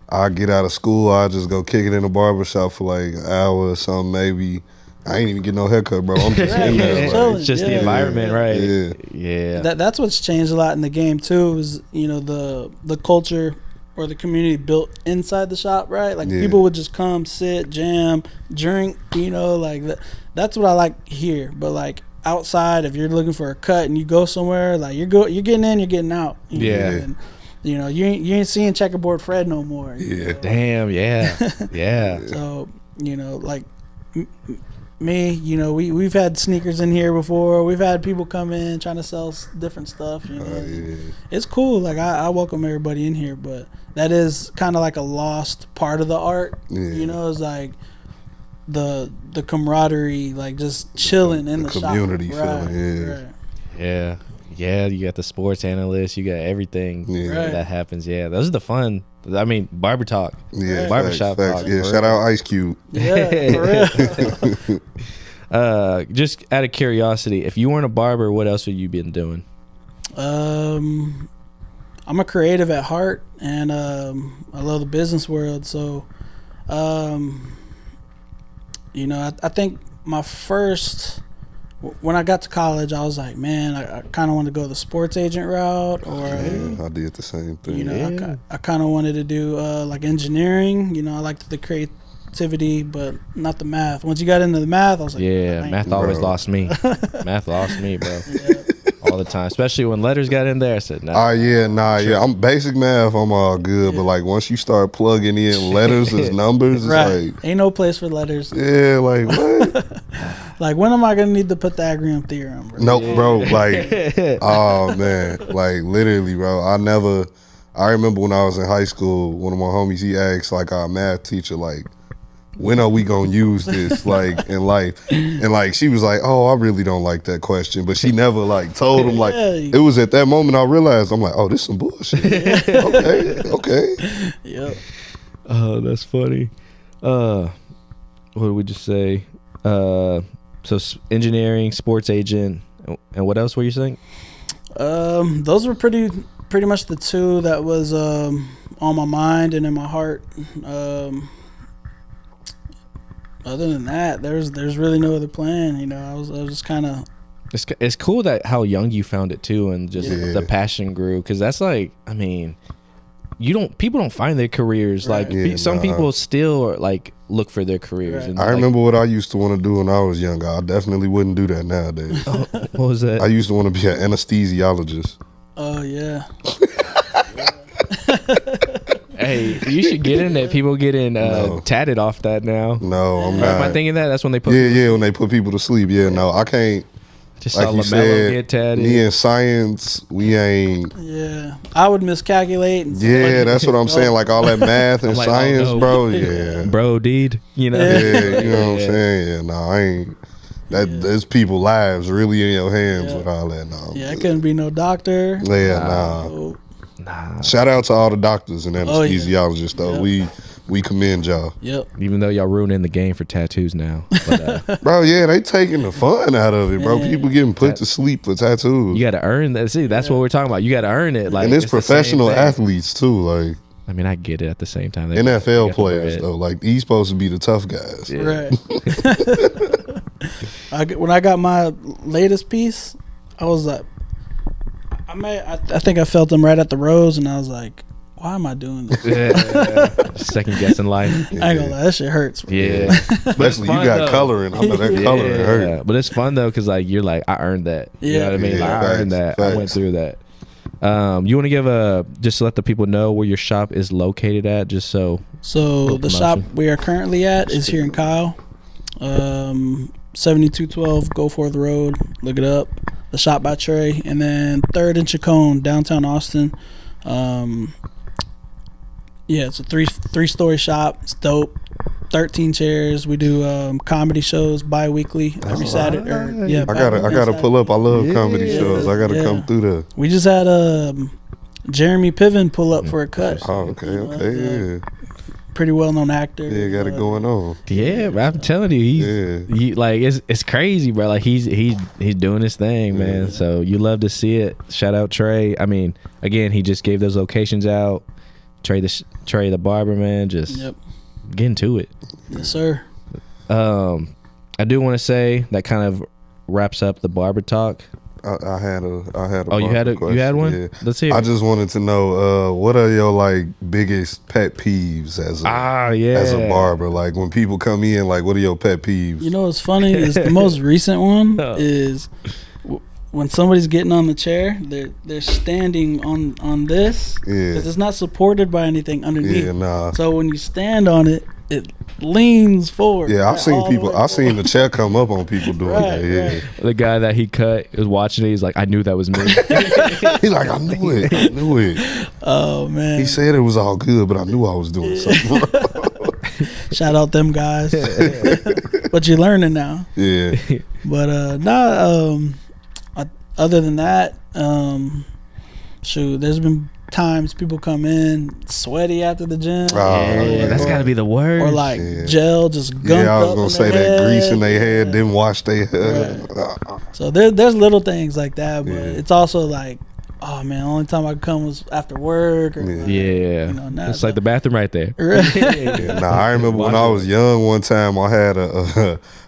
I get out of school, I just go kick it in a barbershop for like an hour or something, maybe. I ain't even get no haircut, bro. I'm just in there. It's just the environment, right? Yeah. That's what's changed a lot in the game too. Is the culture or the community built inside the shop, right? Like, people would just come, sit, jam, drink. Like that. That's what I like here. But like, outside, if you're looking for a cut and you go somewhere, like, you're getting in, you're getting out. You ain't seeing Checkerboard Fred no more. Damn. Yeah. So like me, we've had sneakers in here before. We've had people come in trying to sell different stuff. It's cool. Like, I welcome everybody in here, but that is kind of like a lost part of the art. It's like the camaraderie, like just chilling in the community shop. Feeling. Yeah, you got the sports analyst, you got everything that happens. Those are the fun. I mean, barber talk. Barbershop talk. Shout out Ice Cube. For real. Just out of curiosity, if you weren't a barber, what else would you been doing? I'm a creative at heart, and I love the business world. So I think my first, when I got to college, I was like, man, I kind of want to go the sports agent route, or I did the same thing. I kind of wanted to do like engineering. I liked the creativity, but not the math. Once you got into the math, I was like, math always lost me. Math lost me, bro. All the time, especially when letters got in there. I said, I'm basic math, I'm all good, but like, once you start plugging in letters as numbers, it's like, ain't no place for letters. Like, what? Like, when am I gonna need the Pythagorean theorem, bro? Nope, bro. Like, oh man, like, literally, bro. I remember when I was in high school, one of my homies, he asked like our math teacher, like, when are we gonna use this, like, in life? And like, she was like, oh, I really don't like that question, but she never like told him. Like, it was at that moment I realized, I'm like, oh, this some bullshit. Okay. Yep. Oh, that's funny. What did we just say? So engineering, sports agent, and what else were you saying? Those were pretty much the two that was on my mind and in my heart. Other than that, there's really no other plan. I was just kind of. It's cool that how young you found it too, and just the passion grew, because that's like, I mean, people don't find their careers. Right. Like Yeah, some people still like look for their careers. Right. And I like, remember what I used to want to do when I was younger. I definitely wouldn't do that nowadays. what was that? I used to want to be an anesthesiologist. Oh yeah. Hey, you should get in that. People getting No. tatted off that now. No, I'm Am not. I thinking that? That's when they put. Yeah, when they put people to sleep. Yeah, no, I can't. Just Like saw you LaMelo said, get tatted. me and science, we ain't. Yeah. I would miscalculate. And Yeah, that's what I'm saying. Like all that math and I'm like, oh, science, no. bro. Yeah, Bro, deed. You know. yeah, you know what I'm Yeah. saying. Yeah, no, I ain't. There's people lives really in your hands with all that. No, Yeah, I couldn't be no doctor. yeah, nah. Oh, Nah. Shout out to all the doctors and Oh, yeah. anesthesiologists though. We commend y'all, yep. Even though y'all ruining the game for tattoos now. But, bro. Yeah, they taking the fun out of it, bro. Man. People getting put to sleep for tattoos, you got to earn that. See, that's what we're talking about. You got to earn it. Like, and it's the same professional thing. athletes too. Like I mean, I get it at the same time. They NFL got the players bread. though. Like these supposed to be the tough guys. Yeah. Right. When I got my latest piece, I was like, I think I felt them right at the rose, and I was like, why am I doing this? Yeah. Second guessing life. I ain't gonna lie, that shit hurts. Yeah. Especially you fun, got though. coloring. I know that coloring hurt. But it's fun though, cause like you're like, I earned that. You know what I mean? Yeah, Like, I earned that. facts, I went facts. through that. You want to give just to let the people know where your shop is located at, just so. So Little the shop promotion. we are currently at is here in Kyle, 7212 Goforth Road. Look it up. The Shop by Tre, and then 3rd and Chacon, downtown Austin. Yeah, it's a three-story shop. It's dope. 13 chairs. We do comedy shows bi-weekly every Saturday. I gotta pull up. I love comedy shows. I gotta come through there. We just had Jeremy Piven pull up for a cut. Oh, okay, Pretty well-known actor. yeah, got it going on. Yeah, but I'm telling you, he like it's crazy, bro. Like he's doing his thing, man. So you love to see it. Shout out Tre. I mean, again, he just gave those locations out. Tre the Barber, man. Just getting to it. Yes, sir. I do want to say that kind of wraps up the barber talk. I had a. Oh, you had one? Yeah. Let's hear. I just wanted to know what are your like biggest pet peeves as a barber? Like when people come in, like what are your pet peeves? You know what's funny is the most recent one is when somebody's getting on the chair, they're standing on this because it's not supported by anything underneath. Yeah, nah. So when you stand on it, it leans forward. Yeah, I've right, seen all the people. way I've seen the chair come up on people doing Right, that. Yeah, right. The guy that he cut is watching it. He's like, I knew that was me. he like I knew it. I knew it. Oh man! He said it was all good, but I knew I was doing something wrong. Shout out them guys. But you're learning now. Yeah. But other than that, shoot, there's been times people come in sweaty after the gym. Yeah, that's got to be the worst. Or like gel just gunked Yeah, I was up gonna in say their that grease head. in their head, didn't wash their head. So there's little things like that, but Yeah. it's also like, oh man, only time I come was after work. Or like, Yeah, you know, now it's like the bathroom right there. Yeah, nah, I remember when I was young. One time, I had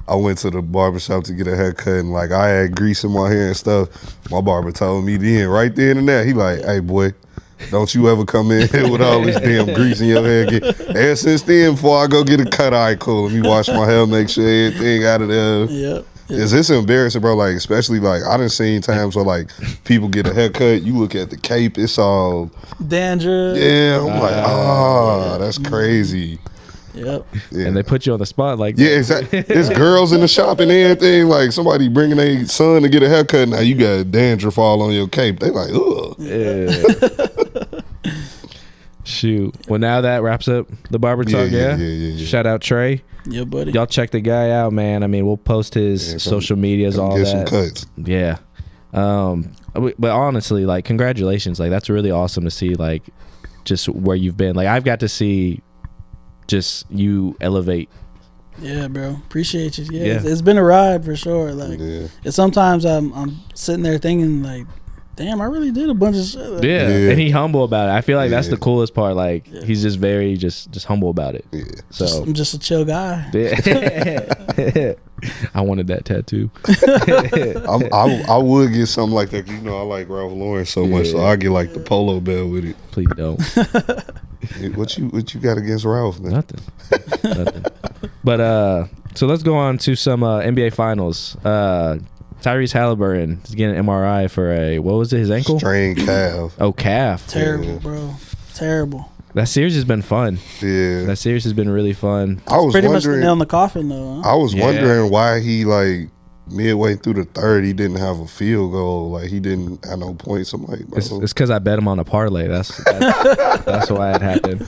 I went to the barber shop to get a haircut, and like I had grease in my hair and stuff. My barber told me then, right then and there, he like, "Hey boy, don't you ever come in here with all this damn grease in your hair again." Ever since then, before I go get a cut, all right, cool. Let me wash my hair, make sure everything out of there. Yep. Is this embarrassing, bro? Like, especially like I done seen times where like people get a haircut, you look at the cape, it's all Dandruff. yeah. I'm like, that's crazy. Yep. Yeah. And they put you on the spot like Yeah, exactly. There's girls in the shop and everything. Like somebody bringing their son to get a haircut. Now you got dandruff all on your cape. They like, ugh. Yeah. Shoot. Well, now that wraps up the barber talk. Yeah. Shout out Tre. Yeah, buddy. Y'all check the guy out, man. I mean, we'll post his social medias, all get that. some cuts. Yeah. But honestly, like, congratulations. Like, that's really awesome to see. Like, just where you've been. Like, I've got to see just you elevate. Yeah, bro. Appreciate you. Yeah, Yeah. It's been a ride for sure. Like, Yeah. it's sometimes I'm sitting there thinking like, damn, I really did a bunch of shit. Yeah. Yeah. And he humble about it. I feel like that's Yeah. the coolest part. Like he's just very just humble about it. Yeah. So I'm just a chill guy. yeah. I wanted that tattoo. I would get something like that. 'Cause, you know, I like Ralph Lauren so much, so I get like the polo belt with it. Please don't. What you got against Ralph, man? Nothing. But so let's go on to some NBA finals. Tyrese Halliburton is getting an MRI for what was it, his ankle? Strained calf. Oh, calf. Terrible, bro. Terrible. That series has been fun. Yeah. That series has been really fun. I was Pretty much the wondering. nail in the coffin, though. Huh? I was Yeah. wondering why he like midway through the third he didn't have a field goal. Like he didn't have no points. I'm like, bro. It's because I bet him on a parlay. That's why it happened.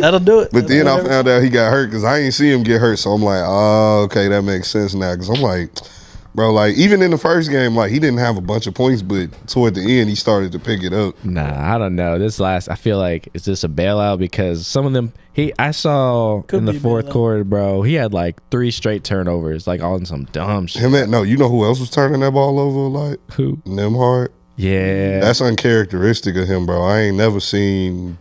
That'll do it. But then I That'll do it. found out he got hurt because I ain't see him get hurt. So I'm like, oh, okay, that makes sense now. Because I'm like, bro, like even in the first game, like he didn't have a bunch of points, but toward the end he started to pick it up. Nah, I don't know. I feel like it's just a bailout because some of them. I saw Could in the be a fourth bailout. quarter, bro. He had like 3 straight turnovers, like all in some dumb shit. No, you know who else was turning that ball over a lot? Who? Nemhard. Yeah, That's uncharacteristic of him, bro. I ain't never seen.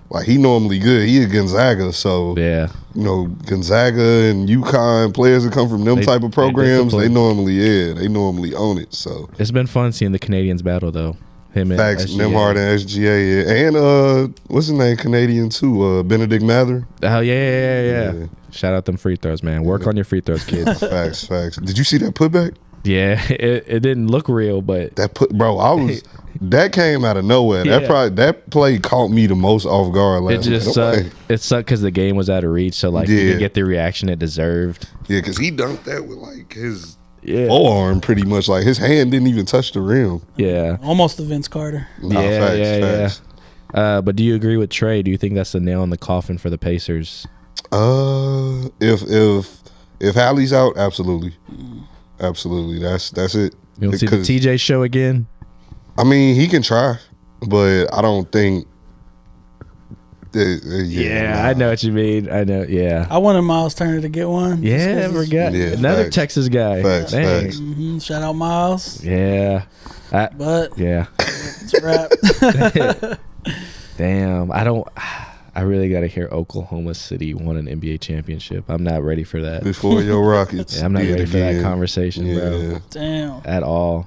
Like he normally good. He a Gonzaga, so yeah. you know Gonzaga and UConn players that come from them They- type of they programs. They disciplined. normally own it. So It's been fun seeing the Canadians battle though. Him and facts, SGA. Nemhard and SGA, yeah. And what's his name? Canadian too. Benedict Mather. Oh yeah. Yeah. Shout out them free throws, man. Work on your free throws, kids. Facts. Did you see that putback? Yeah, it didn't look real, but Bro, I was. That came out of nowhere. Yeah. That play caught me the most off guard it last night. just I'm sucked. like, It sucked because the game was out of reach, so like he Yeah. didn't get the reaction it deserved. Yeah, because he dunked that with like his Yeah, forearm pretty much. Like his hand didn't even touch the rim. yeah, Almost the Vince Carter. Nah, yeah. facts. But do you agree with Trey? Do you think that's the nail in the coffin for the Pacers? If Hallie's out, absolutely. That's it. You don't see the 'Cause, TJ show again? I mean, he can try, but I don't think. I know what you mean. I know. Yeah, I wanted Miles Turner to get one. yeah. Forgot Yeah, another facts. Texas guy. Facts, Dang. facts. Shout out Miles. Yeah, But yeah. it's a wrap. Damn, I really got to hear Oklahoma City won an NBA championship. I'm not ready for that. Before your Rockets. Yeah, I'm not did ready for that again. conversation, bro, Yeah. Damn. at all.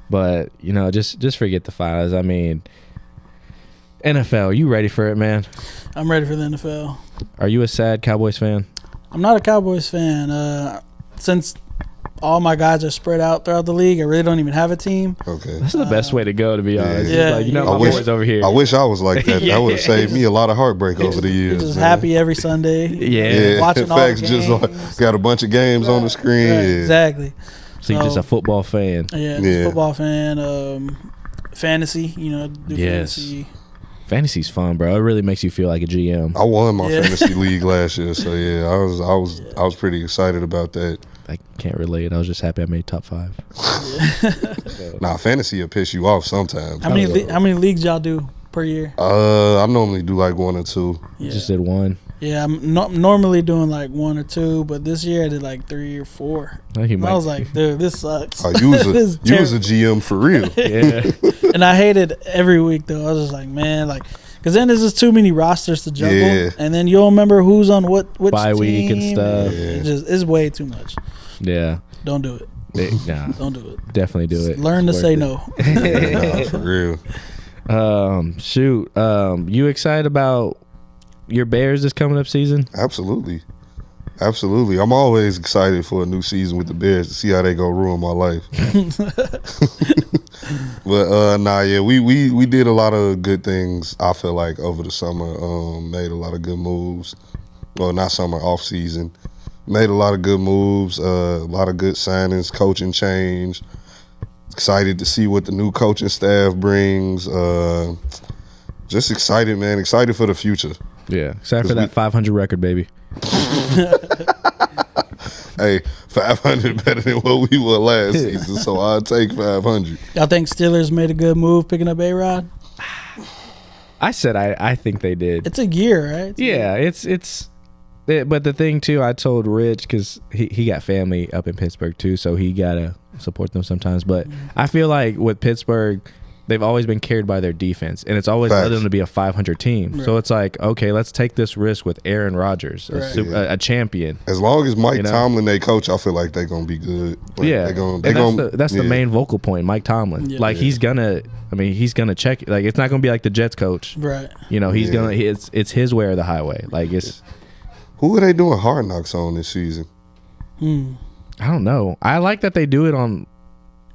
But just forget the finals. I mean, NFL, you ready for it, man? I'm ready for the NFL. Are you a sad Cowboys fan? I'm not a Cowboys fan. Since all my guys are spread out throughout the league, I really don't even have a team. Okay. That's the best way to go, to be honest. Yeah, Like, yeah. my boys over here. I wish I was like that. Yeah. That would have saved me a lot of heartbreak over the You're years. just man. happy every Sunday. Yeah. Watching all the Facts, just like, games. got a bunch of games on the screen. Right, Yeah. exactly. So you're just a football fan. Yeah, Yeah. football fan. Fantasy, do Yes. fantasy. Fantasy's fun, bro. It really makes you feel like a GM. I won my Yeah. fantasy league last year, so yeah, I was pretty excited about that. I can't relate. I was just happy I made top 5. Nah, fantasy will piss you off sometimes. How many leagues y'all do per year? I normally do like 1 or 2. Yeah, Just did 1. yeah. I'm normally doing like 1 or 2, but this year I did like 3 or 4. I think he And I might- was like, dude, this sucks. Oh, you was This is a GM for real. yeah. And I hated every week though. I was just like, man, because then there's just too many rosters to juggle, Yeah. and then you don't remember who's on which Bye week and team. stuff. It's way too much. Yeah. Don't do it. Nah, Don't do it. definitely do it. Learn to It's say worth no. Nah, for real. it. Shoot. You excited about your Bears this coming up season? Absolutely. I'm always excited for a new season with the Bears to see how they go ruin my life. But we did a lot of good things. I feel like over the summer, made a lot of good moves. Well, not summer, off season. Made a lot of good moves, a lot of good signings, coaching change. Excited to see what the new coaching staff brings. Just excited, man. Excited for the future. Yeah. Excited for that 500 record, baby. Hey, 500 better than what we were last season, so I'll take 500. Y'all think Steelers made a good move picking up A-Rod? I said I think they did. It's a year, right? Yeah, but the thing too, I told Rich because he got family up in Pittsburgh too, so he gotta support them sometimes. But I feel like with Pittsburgh, they've always been carried by their defense, and it's always led them to be a 500 team. Right. So it's like, okay, let's take this risk with Aaron Rodgers, a champion. As long as Mike Tomlin, they coach, I feel like they're gonna be good. Like, that's the main vocal point, Mike Tomlin. Yeah. Like he's gonna check. Like it's not gonna be like the Jets coach, Right. He's gonna. It's his way or the highway. Like it's. Who are they doing Hard Knocks on this season? I don't know. I like that they do it on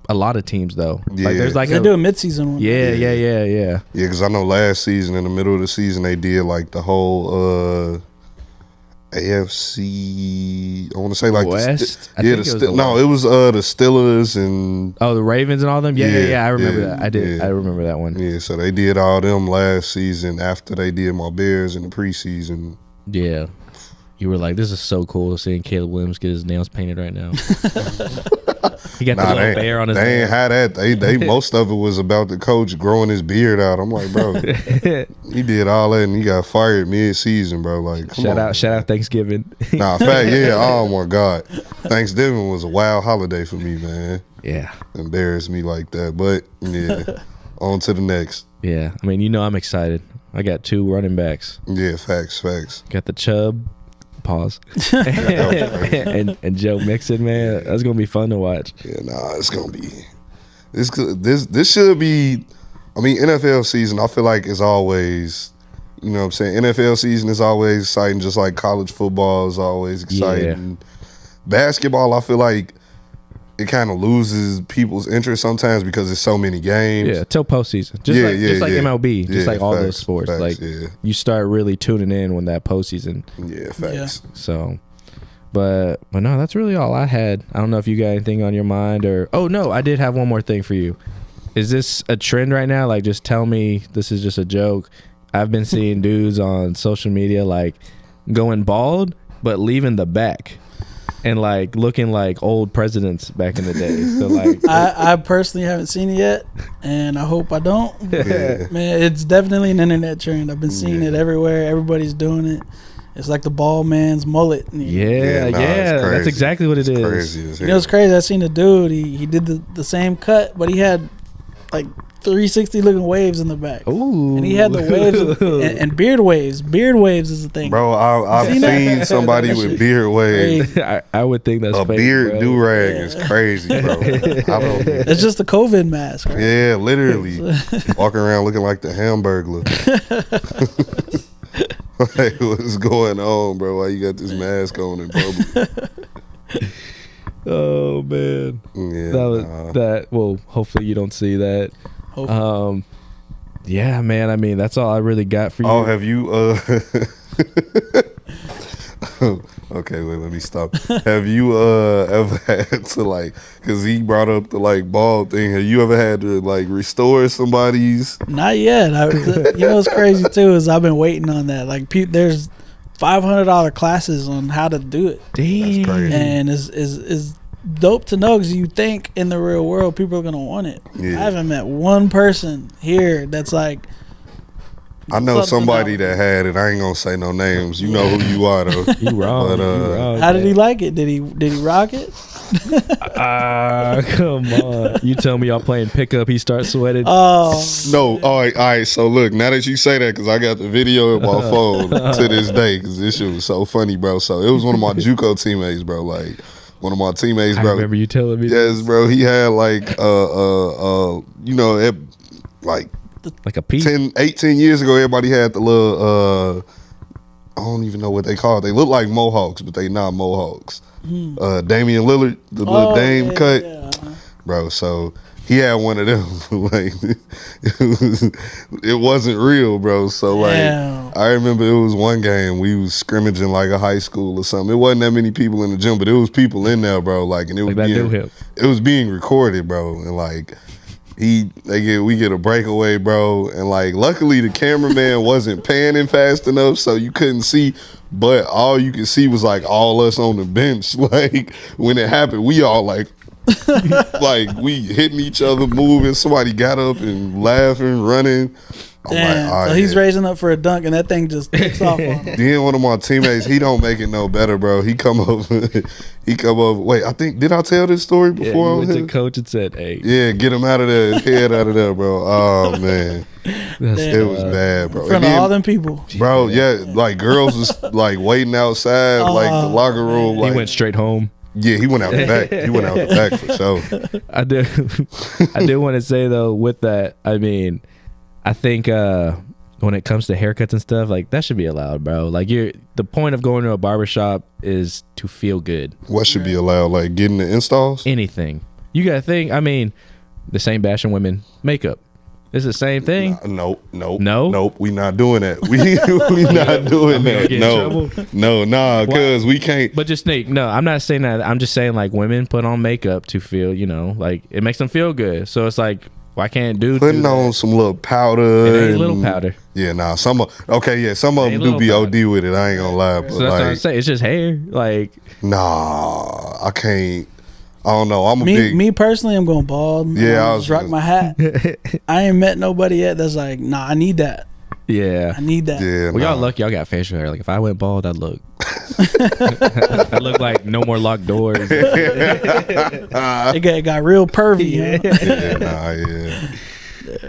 a lot of teams though. Yeah. Like there's like They do a mid-season one. Yeah. Yeah, because I know last season, in the middle of the season, they did like the whole AFC. I want to say like West. it was the Steelers and the Ravens and all them. Yeah. I remember that. I did. Yeah. I remember that one. Yeah, so they did all them last season after they did my Bears in the preseason. Yeah. You were like, this is so cool seeing Caleb Williams get his nails painted right now. He got the little bear on his They nail. ain't had that. They most of it was about the coach growing his beard out. I'm like, bro, he did all that and he got fired mid-season, bro. Like, shout out Thanksgiving. Nah, fact, yeah. Oh my God, Thanksgiving was a wild holiday for me, man. Yeah, embarrassed me like that, but yeah, on to the next. Yeah, I mean, I'm excited. I got 2 running backs. Yeah, facts. Got the Chubb. Pause. and Joe Mixon, man, that's gonna be fun to watch. Yeah, it's gonna be this should be. I mean, NFL season, I feel like is always, you know what I'm saying, NFL season is always exciting, just like college football is always exciting. Yeah. Basketball, I feel like it kind of loses people's interest sometimes because there's so many games. Yeah, till postseason. Just like MLB, just like all those sports. Facts, you start really tuning in when that postseason. Yeah, facts. Yeah. So, but no, that's really all I had. I don't know if you got anything on your mind or. Oh no, I did have one more thing for you. Is this a trend right now? Like, just tell me this is just a joke. I've been seeing dudes on social media like going bald but leaving the back. And like looking like old presidents back in the day. So like, I personally haven't seen it yet, and I hope I don't. Yeah. Man, it's definitely an internet trend. I've been seeing it everywhere. Everybody's doing it. It's like the bald man's mullet. Yeah, that's exactly what it is. Crazy as hell. You know, it's crazy. I seen a dude. He did the same cut, but he had like 360 looking waves in the back. Ooh. And he had the waves and beard waves. Beard waves is the thing. Bro, I've seen somebody with beard waves. I would think that's a fake, beard do-rag is crazy, bro. It's just the COVID mask, right? Yeah, literally. Walking around looking like the Hamburglar. Like, what's going on, bro? Why you got this mask on in public? Oh man. Yeah. That well, hopefully you don't see that. Yeah, man. I mean, that's all I really got for you. Oh, have you okay, wait, let me stop. Have you ever had to like, cause he brought up the like bald thing, have you ever had to like restore somebody's? Not yet. You know what's crazy too is I've been waiting on that. Like there's $500 classes on how to do it. Damn. That's crazy. And is dope to know because you think in the real world people are gonna want it. Yeah. I haven't met one person here that's like. I know somebody that had it. I ain't gonna say no names. You know who you are though. You wrong. But, you wrong. How did he like it? Did he rock it? Come on. You tell me y'all playing pickup, he starts sweating. Oh no. All right. So look, now that you say that, because I got the video in my phone to this day, because this shit was so funny, bro. So it was one of my JUCO teammates, bro. Like one of my teammates, bro. I remember you telling me. Yes, bro. He had like you know, like a piece. 18 years ago, everybody had the little I don't even know what they call it. They look like mohawks, but they not mohawks. Damian Lillard, the little Dame cut. Yeah. Bro, so he had one of them. Like it wasn't real, bro. So like I remember it was one game we was scrimmaging like a high school or something. It wasn't that many people in the gym, but it was people in there, bro. Like, and it was it was being recorded, bro. And like we get a breakaway, bro. And like luckily the cameraman wasn't panning fast enough, so you couldn't see. But all you could see was like all us on the bench. Like when it happened, we all like like we hitting each other, moving. Somebody got up and laughing, running. Damn. all So right, he's yeah. raising up for a dunk, and that thing just takes off on him. Then one of my teammates, he don't make it no better, bro. He come over. Wait, I think, did I tell this story Yeah, before? you on went to here? coach and said, "Hey, Yeah, get him out of there. His head out of there, bro. Oh man, that's it was bad, bro. In front And of all then, them people. bro, yeah, like girls was like waiting outside, like the locker room. He Like, went straight home. yeah, he went out the back. He went out the back for sure. I do want to say though, with that, I mean, I think when it comes to haircuts and stuff, like that should be allowed, bro. Like the point of going to a barbershop is to feel good. What should be allowed? Like getting the installs? Anything. You gotta think, I mean, the same bashing women makeup. It's the same thing. Nope. No? Nope. We not doing that. We not doing that. get in No. Nah, cause we can't. But just think, no, I'm not saying that. I'm just saying like women put on makeup to feel, like it makes them feel good. So it's like, why can't dudes Putting do on that? some little powder. It ain't and- little powder. Yeah, nah. Some of some of Ain't them do be little OD with it. I ain't gonna lie, but So that's what I'm like, saying. It's just hair. Like, nah, I can't. I don't know. I'm a Me, big. me personally, I'm going bald. Yeah, I I was just rock gonna- my hat. I ain't met nobody yet that's like, nah, I need that. yeah. I need that. Yeah, Well, y'all nah. lucky. Y'all got facial hair. Like, if I went bald, I'd look. I look like no more locked doors. It got real pervy. Yeah.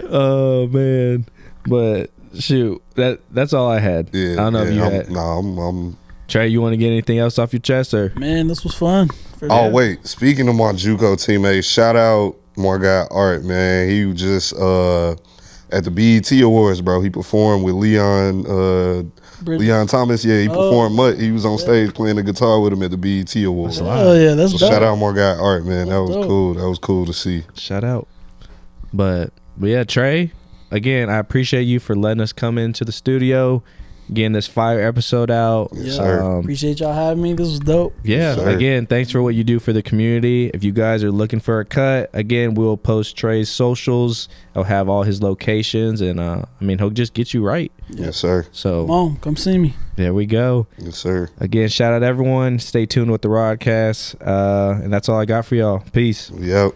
Oh man, but shoot, that's all I had. Yeah, I don't know if you had. I'm Trey, you want to get anything else off your chest, or Man, this was fun. For Oh sure. wait, speaking of my JUCO teammates, shout out my guy Art, man. He was just at the BET Awards, bro. He performed with Leon Thomas. Yeah, he performed much. He was on stage playing the guitar with him at the BET Awards. Oh yeah, that's So dope. shout out my guy Art, man. That was dope. cool. That was cool to see. shout out? But yeah, Trey. Again, I appreciate you for letting us come into the studio, getting this fire episode out. Yes, Yeah. sir. Appreciate y'all having me. This was dope. Yeah, Sir. again, thanks for what you do for the community. If you guys are looking for a cut, again, we'll post Trey's socials. I'll have all his locations, and he'll just get you right. Yes, sir. Come So on, come see me. there we go. Yes, sir. Again, shout out everyone. Stay tuned with the Rodcast, and that's all I got for y'all. Peace. Yep.